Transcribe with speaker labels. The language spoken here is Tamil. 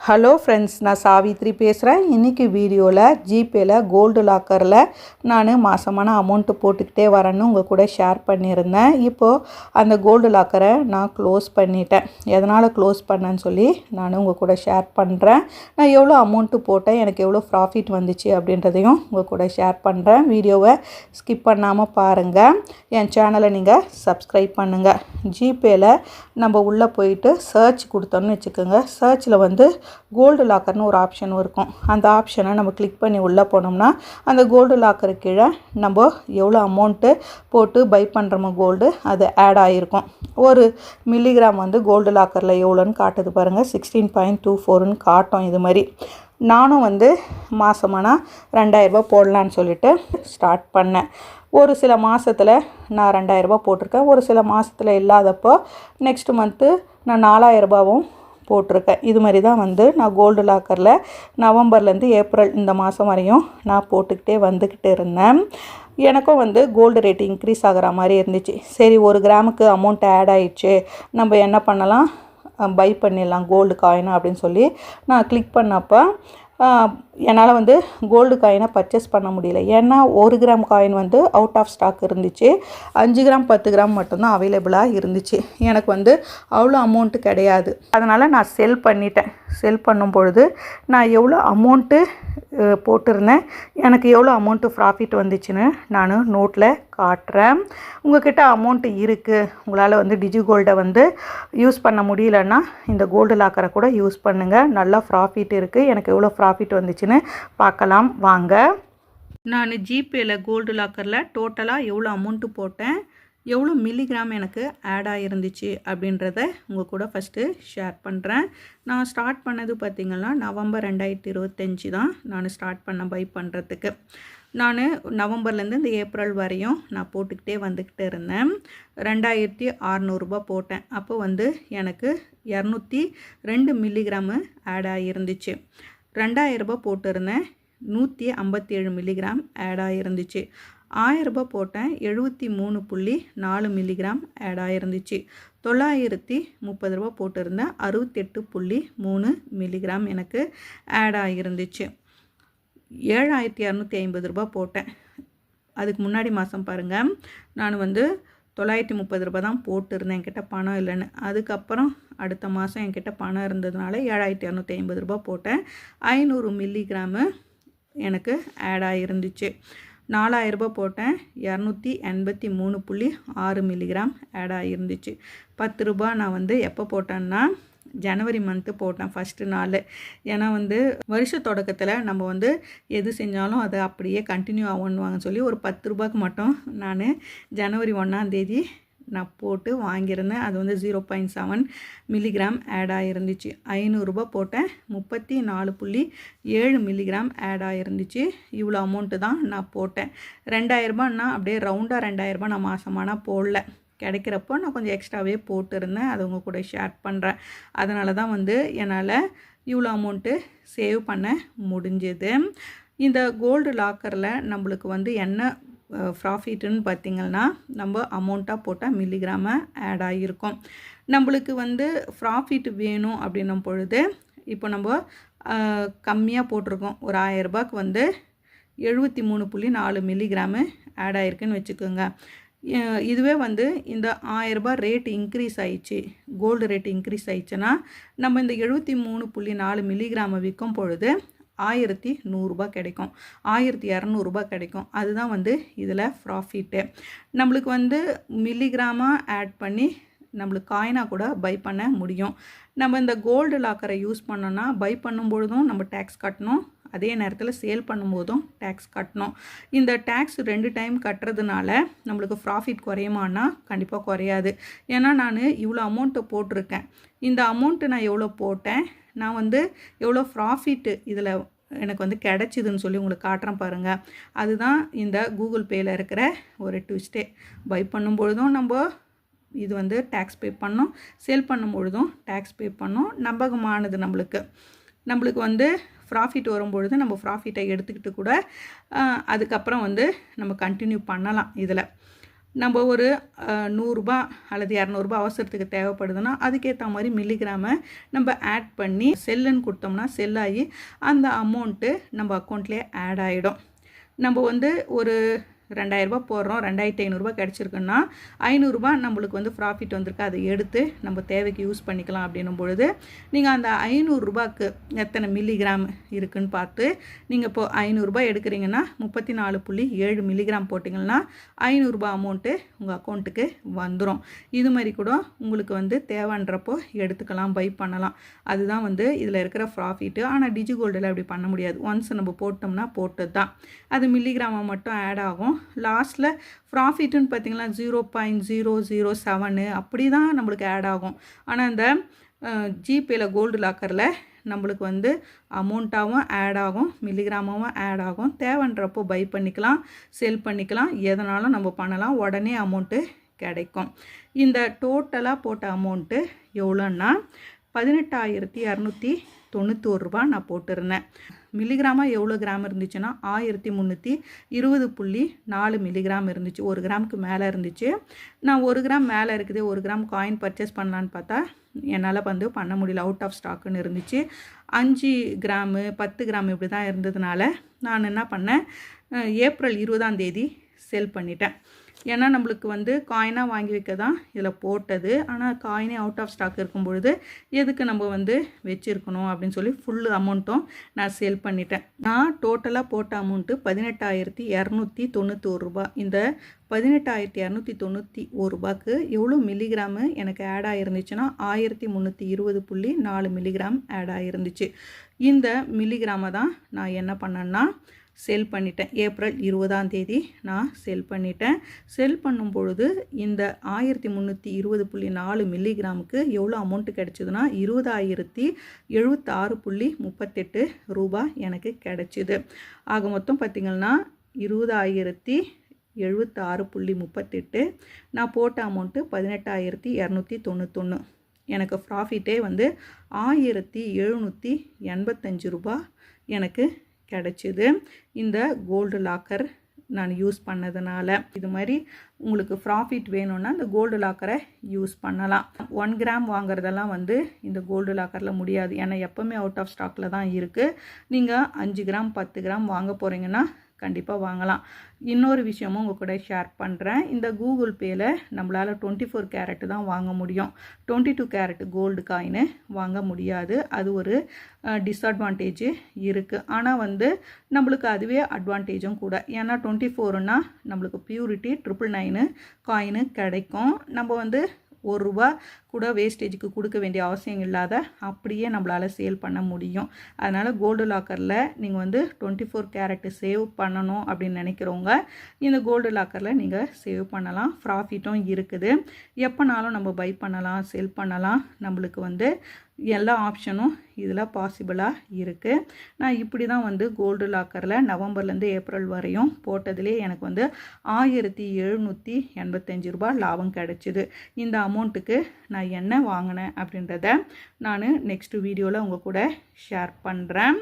Speaker 1: ஹலோ ஃப்ரெண்ட்ஸ், நான் சாவித்ரி பேசுகிறேன். இன்றைக்கி வீடியோவில் ஜிபேயில் கோல்டு லாக்கரில் நான் மாதமான அமௌண்ட்டு போட்டுக்கிட்டே வரேன்னு உங்கள் கூட ஷேர் பண்ணியிருந்தேன். இப்போது அந்த கோல்டு லாக்கரை நான் க்ளோஸ் பண்ணிட்டேன். எதனால் க்ளோஸ் பண்ணேன்னு சொல்லி நான் உங்கள் கூட ஷேர் பண்ணுறேன். நான் எவ்வளோ அமௌண்ட்டு போட்டேன், எனக்கு எவ்வளோ ப்ராஃபிட் வந்துச்சு அப்படின்றதையும் உங்கள் கூட ஷேர் பண்ணுறேன். வீடியோவை ஸ்கிப் பண்ணாமல் பாருங்கள். என் சேனலை நீங்கள் சப்ஸ்கிரைப் பண்ணுங்கள். ஜிபேயில் நம்ம உள்ளே போயிட்டு சர்ச் கொடுத்தோன்னு வச்சுக்கோங்க. சர்ச்சில் வந்து கோல்டு லாக்கர்னு ஒரு ஆப்ஷன் இருக்கும். அந்த ஆப்ஷனை நம்ம கிளிக் பண்ணி உள்ளே போனோம்னா அந்த கோல்டு லாக்கரு கீழே நம்ம எவ்வளோ அமௌண்ட்டு போட்டு பை பண்ணுறோமோ கோல்டு அது ஆட் ஆகிருக்கும். ஒரு மில்லிகிராம் வந்து கோல்டு லாக்கரில் எவ்வளோன்னு காட்டுது பாருங்கள், 16.24ன்னு காட்டும். இது மாதிரி நானும் வந்து மாதமானா 2000 ரூபாய் போடலான்னு சொல்லிட்டு ஸ்டார்ட் பண்ணேன். ஒரு சில மாதத்தில் நான் 2000 ரூபாய் போட்டிருக்கேன். ஒரு சில மாதத்தில் இல்லாதப்போ நெக்ஸ்ட் மந்த்து நான் 4000 ரூபாவும் போட்டிருக்கேன். இது மாதிரி தான் வந்து நான் கோல்டு லாக்கரில் நவம்பர்லேருந்து ஏப்ரல் இந்த மாதம் வரையும் நான் போட்டுக்கிட்டே வந்துக்கிட்டு இருந்தேன். எனக்கும் வந்து கோல்டு ரேட் இன்க்ரீஸ் ஆகிற மாதிரி இருந்துச்சு. சரி, 1 கிராமுக்கு அமௌண்ட் ஆட் ஆகிடுச்சு, நம்ம என்ன பண்ணலாம், பை பண்ணிடலாம் கோல்டு காயின் அப்படின்னு சொல்லி நான் கிளிக் பண்ணப்போ என்னால் வந்து கோல்டு காயினை பர்ச்சேஸ் பண்ண முடியல. ஏன்னா 1 கிராம் காயின் வந்து அவுட் ஆஃப் ஸ்டாக் இருந்துச்சு. 5 கிராம் 10 கிராம் மட்டும்தான் அவைலபிளாக இருந்துச்சு. எனக்கு வந்து அவ்வளோ அமௌண்ட்டு கிடையாது. அதனால் நான் செல் பண்ணிட்டேன். செல் பண்ணும் பொழுது நான் எவ்வளோ அமௌண்ட்டு போட்டிருந்தேன், எனக்கு எவ்வளோ அமௌண்ட்டு ப்ராஃபிட் வந்துச்சுன்னு நான் நோட்டில் காட்டுறேன். உங்கள்கிட்ட அமௌண்ட்டு இருக்குது, உங்களால் வந்து டிஜி கோல்டை வந்து யூஸ் பண்ண முடியலன்னா இந்த கோல்டு லாக்கரை கூட யூஸ் பண்ணுங்கள். நல்லா ப்ராஃபிட் இருக்குது. எனக்கு எவ்வளோ ப்ராஃபிட் வந்துச்சுன்னு பார்க்கலாம் வாங்க. நான் ஜிபேயில் கோல்டு லாக்கரில் டோட்டலாக எவ்வளோ அமௌண்ட்டு போட்டேன், எவ்வளோ மில்லிகிராம் எனக்கு ஆட் ஆகிருந்துச்சு அப்படின்றத உங்கள் கூட ஃபஸ்ட்டு ஷேர் பண்ணுறேன். நான் ஸ்டார்ட் பண்ணது பார்த்திங்கன்னா நவம்பர் 2025 தான் நான் ஸ்டார்ட் பை பண்ணுறதுக்கு. நான் நவம்பர்லேருந்து இந்த ஏப்ரல் வரையும் நான் போட்டுக்கிட்டே வந்துக்கிட்டு இருந்தேன். 2600 ரூபா போட்டேன். அப்போ வந்து எனக்கு 202 மில்லிகிராமு ஆட் ஆகிருந்துச்சு. 2000 ரூபா போட்டிருந்தேன், 157 மில்லிகிராம் ஆட் ஆகிருந்துச்சு. 1000 ரூபாய் போட்டேன், 73.4 மில்லிகிராம் ஆட் ஆகிருந்துச்சு. 930 ரூபா போட்டிருந்தேன், 68.3 மில்லிகிராம் எனக்கு ஆட் ஆகிருந்துச்சு. 7250 ரூபா போட்டேன். அதுக்கு முன்னாடி மாதம் பாருங்கள், நான் வந்து 930 ரூபா தான் போட்டிருந்தேன், என்கிட்ட பணம் இல்லைன்னு. அதுக்கப்புறம் அடுத்த மாதம் என்கிட்ட பணம் இருந்ததுனால 7250 ரூபா போட்டேன். 500 மில்லிகிராமு எனக்கு ஆட் ஆகிருந்துச்சு. 4000 ரூபாய் போட்டேன், 283.6 மில்லிகிராம் ஆட் ஆகிருந்துச்சு. 10 ரூபா நான் வந்து எப்போ போட்டேன்னா ஜனவரி மந்த்து போட்டேன், ஃபஸ்ட்டு நாள். ஏன்னா வந்து வருஷ தொடக்கத்தில் நம்ம வந்து எது செஞ்சாலும் அதை அப்படியே கண்டினியூ ஆகணுவாங்கன்னு சொல்லி ஒரு 10 ரூபாய்க்கு மட்டும் நான் ஜனவரி 1ஆம் தேதி நான் போட்டு வாங்கியிருந்தேன். அது வந்து 0.7 மில்லிகிராம் ஆட் ஆகிருந்துச்சு. 500 ரூபாய் போட்டேன், 34.7 மில்லிகிராம் ஆட் ஆகிருந்துச்சு. இவ்வளோ அமௌண்ட்டு தான் நான் போட்டேன். 2000 ரூபான்னா அப்படியே ரவுண்டாக 2000 ரூபாய் நான் மாதமானா போடல. கிடைக்கிறப்போ நான் கொஞ்சம் எக்ஸ்ட்ராவே போட்டிருந்தேன். அது உங்கள் கூட ஷேர் பண்ணுறேன். அதனால தான் வந்து என்னால் இவ்வளோ அமௌண்ட்டு சேவ் பண்ண முடிஞ்சது. இந்த கோல்டு லாக்கரில் நம்மளுக்கு வந்து என்ன ப்ராஃபிட்டுன்னு பார்த்திங்கன்னா, நம்ம அமௌண்ட்டாக போட்டால் மில்லிகிராம ஆட் ஆகியிருக்கும். நம்மளுக்கு வந்து ப்ராஃபிட் வேணும் அப்படின்னும் பொழுது இப்போ நம்ம கம்மியாக போட்டிருக்கோம். ஒரு 1000 ரூபாய்க்கு வந்து 73.4 மில்லிகிராமு ஆட் ஆகிருக்குன்னு வச்சுக்கோங்க. இதுவே வந்து இந்த 1000 ரூபாய் ரேட் இன்க்ரீஸ் ஆயிடுச்சு, கோல்டு ரேட் இன்க்ரீஸ் ஆயிடுச்சுன்னா நம்ம இந்த 73.4 மில்லிகிராமை விற்கும் பொழுது 1100 ரூபாய் கிடைக்கும், 1200 ரூபாய் கிடைக்கும். அதுதான் வந்து இதில் ப்ராஃபிட்டு. நம்மளுக்கு வந்து மில்லிகிராமாக ஆட் பண்ணி நம்மளுக்கு காயினாக கூட பை பண்ண முடியும். நம்ம இந்த கோல்டு லாக்கரை யூஸ் பண்ணோன்னா பை பண்ணும்பொழுதும் நம்ம டேக்ஸ் கட்டணும், அதே நேரத்தில் சேல் பண்ணும்போதும் டேக்ஸ் கட்டணும். இந்த டேக்ஸ் 2 டைம் கட்டுறதுனால நம்மளுக்கு ப்ராஃபிட் குறையுமானா கண்டிப்பாக குறையாது. ஏன்னா நான் இவ்வளோ அமௌண்ட்டை போட்டிருக்கேன். இந்த அமௌண்ட்டு நான் எவ்வளோ போட்டேன், நான் வந்து எவ்வளோ ப்ராஃபிட்டு இதில் எனக்கு வந்து கிடச்சிதுன்னு சொல்லி உங்களுக்கு காட்டுறேன் பாருங்கள். அதுதான் இந்த கூகுள் பேயில் இருக்கிற ஒரு ட்விஸ்ட்டே. பை பண்ணும்பொழுதும் நம்ம இது வந்து டேக்ஸ் பே பண்ணோம், சேல் பண்ணும்பொழுதும் டேக்ஸ் பே பண்ணோம். நம்பகமானது நம்மளுக்கு வந்து ப்ராஃபிட் வரும்பொழுது நம்ம ப்ராஃபிட்டை எடுத்துக்கிட்டு கூட அதுக்கப்புறம் வந்து நம்ம கண்டினியூ பண்ணலாம். இதில் நம்ம ஒரு 100 அல்லது 200 அவசரத்துக்கு தேவைப்படுதுன்னா அதுக்கேற்ற மாதிரி மில்லிகிராமை நம்ம ஆட் பண்ணி செல்லுன்னு கொடுத்தோம்னா செல்லாகி அந்த அமௌண்ட்டு நம்ம அக்கௌண்ட்லேயே ஆட் ஆகிடும். நம்ம வந்து ஒரு 2000 போடுறோம், 2500 கிடச்சிருக்குன்னா 500 நம்மளுக்கு வந்து ப்ராஃபிட் வந்திருக்கு, அதை எடுத்து நம்ம தேவைக்கு யூஸ் பண்ணிக்கலாம் அப்படின்னும் பொழுது நீங்கள் அந்த 500 எத்தனை மில்லிகிராம் இருக்குன்னு பார்த்து நீங்கள் இப்போ 500 எடுக்கிறீங்கன்னா 34.7 மில்லிகிராம் போட்டிங்கன்னா 500 அமௌண்ட்டு உங்கள் அக்கௌண்ட்டுக்கு வந்துடும். இது மாதிரி கூட உங்களுக்கு வந்து தேவைன்றப்போ எடுத்துக்கலாம், பை பண்ணலாம். அதுதான் வந்து இதில் இருக்கிற ப்ராஃபிட்டு. ஆனால் டிஜிகோல்டில் அப்படி பண்ண முடியாது. ஒன்ஸ் நம்ம போட்டோம்னா போட்டது தான், அது மில்லிகிராமை மட்டும் ஆட் ஆகும். லாஸ்ட்டில் ப்ராஃபிட்டுன்னு பார்த்திங்கன்னா 0.007 அப்படி தான் நம்மளுக்கு ஆட் ஆகும். ஆனால் இந்த ஜிபேயில் கோல்டு லாக்கரில் நம்மளுக்கு வந்து அமௌண்ட்டாகவும் ஆட் ஆகும், மில்லிகிராமாகவும் ஆட் ஆகும். தேவைன்றப்போ பை பண்ணிக்கலாம், செல் பண்ணிக்கலாம், எதனாலும் நம்ம பண்ணலாம், உடனே அமௌண்ட்டு கிடைக்கும். இந்த டோட்டலாக போட்ட அமௌண்ட்டு எவ்வளோன்னா 18,291 நான் போட்டிருந்தேன். மில்லிகிராமாக எவ்வளோ கிராம் இருந்துச்சுன்னா 1320.4 மில்லிகிராம் இருந்துச்சு. 1 கிராமுக்கு மேலே இருந்துச்சு. நான் 1 கிராம் மேலே இருக்குது, 1 கிராம் காயின் பர்ச்சேஸ் பண்ணலான்னு பார்த்தா என்னால் வந்து பண்ண முடியல, அவுட் ஆஃப் ஸ்டாக்குன்னு இருந்துச்சு. 5 கிராமு 10 கிராம் இப்படி தான் இருந்ததுனால நான் என்ன பண்ணேன், ஏப்ரல் 20 செல் பண்ணிட்டேன். ஏன்னா நம்மளுக்கு வந்து காயினாக வாங்கி வைக்க தான் இதில் போட்டது. ஆனால் காயினே அவுட் ஆஃப் ஸ்டாக் இருக்கும் பொழுது எதுக்கு நம்ம வந்து வச்சுருக்கணும் அப்படின்னு சொல்லி ஃபுல் அமௌண்ட்டும் நான் சேல் பண்ணிட்டேன். நான் டோட்டலாக போட்ட அமௌண்ட்டு 18,291 இந்த 18,291 எவ்வளோ மில்லிகிராமு எனக்கு ஆட் ஆகிருந்துச்சுன்னா 1320.4 மில்லிகிராம் ஆட் ஆகிருந்துச்சு. இந்த மில்லிகிராமை தான் நான் என்ன பண்ணேன்னா செல் பண்ணிட்டேன். ஏப்ரல் 20 நான் செல் பண்ணிட்டேன். செல் பண்ணும் பொழுது இந்த 1320.4 மில்லிகிராமுக்கு எவ்வளோ அமௌண்ட்டு கிடச்சிதுன்னா 20,076.38 ரூபாய் எனக்கு கிடச்சிது. ஆக மொத்தம் பார்த்திங்கன்னா 20,076.38. நான் போட்ட அமௌண்ட்டு 18,291. எனக்கு ப்ராஃபிட்டே வந்து 1,785 ரூபாய் எனக்கு கிடச்சிது இந்த கோல்டு லாக்கர் நான் யூஸ் பண்ணதுனால. இது மாதிரி உங்களுக்கு ப்ராஃபிட் வேணும்னா இந்த கோல்டு லாக்கரை யூஸ் பண்ணலாம். 1 கிராம் வாங்குறதெல்லாம் வந்து இந்த கோல்டு லாக்கரில் முடியாது, ஏன்னா எப்போவுமே அவுட் ஆஃப் ஸ்டாக்கில் தான் இருக்குது. நீங்கள் 5 கிராம் 10 கிராம் வாங்க போகிறீங்கன்னா கண்டிப்பாக வாங்கலாம். இன்னொரு விஷயமும் உங்கள் கூட ஷேர் பண்ணுறேன். இந்த கூகுள் பேயில் நம்மளால் 24 கேரட் தான் வாங்க முடியும், 22 கேரட் கோல்டு காயின் வாங்க முடியாது. அது ஒரு டிஸ்அட்வான்டேஜ் இருக்குது. ஆனால் வந்து நம்மளுக்கு அதுவே அட்வான்டேஜும் கூட. ஏன்னா 24னா நம்மளுக்கு பியூரிட்டி 999 காயின் கிடைக்கும். நம்ம வந்து ₹1 கூட வேஸ்டேஜுக்கு கொடுக்க வேண்டிய அவசியம் இல்லாத அப்படியே நம்மளால் சேல் பண்ண முடியும். அதனால் கோல்டு லாக்கரில் நீங்கள் வந்து 24 கேரட் சேவ் பண்ணணும் அப்படின்னு நினைக்கிறவங்க இந்த கோல்டு லாக்கரில் நீங்கள் சேவ் பண்ணலாம். ப்ராஃபிட்டும் இருக்குது, எப்போனாலும் நம்ம பை பண்ணலாம், செல் பண்ணலாம். நம்மளுக்கு வந்து எல்லா ஆப்ஷனும் இதில் பாசிபிளாக இருக்குது. நான் இப்படி தான் வந்து கோல்டு லாக்கரில் நவம்பர்லேருந்து ஏப்ரல் வரையும் போட்டதுலேயே எனக்கு வந்து 1,785 ரூபாய் லாபம் கிடச்சிது. இந்த அமௌண்ட்டுக்கு நான் என்ன வாங்கினேன் அப்படின்றத நான் நெக்ஸ்ட் வீடியோவில் உங்கள் கூட ஷேர் பண்ணுறேன்.